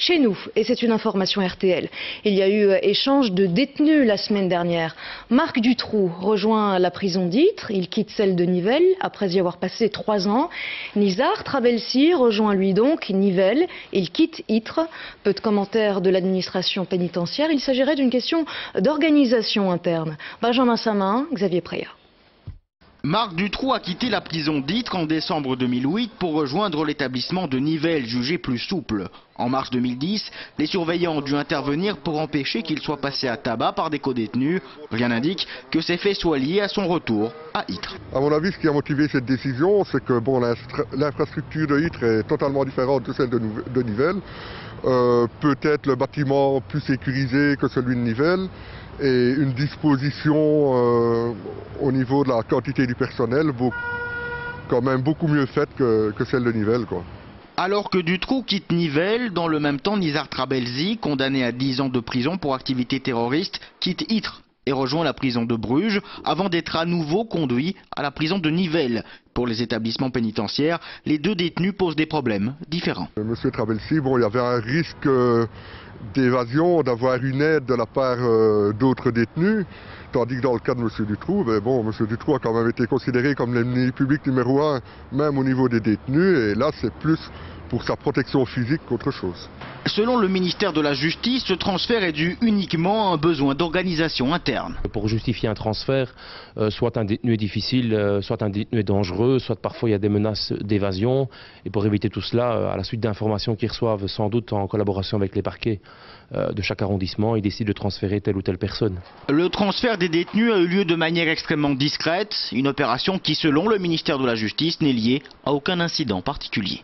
Chez nous, et c'est une information RTL, il y a eu échange de détenus la semaine dernière. Marc Dutroux rejoint la prison d'Ytre, il quitte celle de Nivelles après y avoir passé 3 ans. Nizar Trabelsi rejoint lui donc Nivelles, il quitte Ytre. Peu de commentaires de l'administration pénitentiaire, il s'agirait d'une question d'organisation interne. Benjamin Samin, Xavier Préat. Marc Dutroux a quitté la prison d'Ytre en décembre 2008 pour rejoindre l'établissement de Nivelles, jugé plus souple. En mars 2010, les surveillants ont dû intervenir pour empêcher qu'il soit passé à tabac par des codétenus. Rien n'indique que ces faits soient liés à son retour à Ytre. À mon avis, ce qui a motivé cette décision, c'est que l'infrastructure de Ytre est totalement différente de celle de Nivelles. Peut-être le bâtiment plus sécurisé que celui de Nivelles. Et une disposition au niveau de la quantité du personnel quand même beaucoup mieux faite que celle de Nivelles, quoi. Alors que Dutroux quitte Nivelles, dans le même temps, Nizar Trabelsi, condamné à 10 ans de prison pour activité terroriste, quitte Ytre et rejoint la prison de Bruges avant d'être à nouveau conduit à la prison de Nivelles. Pour les établissements pénitentiaires, les deux détenus posent des problèmes différents. Monsieur Trabelsi, bon, il y avait un risque d'évasion, d'avoir une aide de la part d'autres détenus, tandis que dans le cas de monsieur Dutroux, monsieur Dutroux a quand même été considéré comme l'ennemi public numéro 1, même au niveau des détenus, et là c'est plus pour sa protection physique qu'autre chose. Selon le ministère de la Justice, ce transfert est dû uniquement à un besoin d'organisation interne. Pour justifier un transfert, soit un détenu est difficile, soit un détenu est dangereux, soit parfois il y a des menaces d'évasion. Et pour éviter tout cela, à la suite d'informations qu'ils reçoivent sans doute en collaboration avec les parquets de chaque arrondissement, ils décident de transférer telle ou telle personne. Le transfert des détenus a eu lieu de manière extrêmement discrète, une opération qui, selon le ministère de la Justice, n'est liée à aucun incident particulier.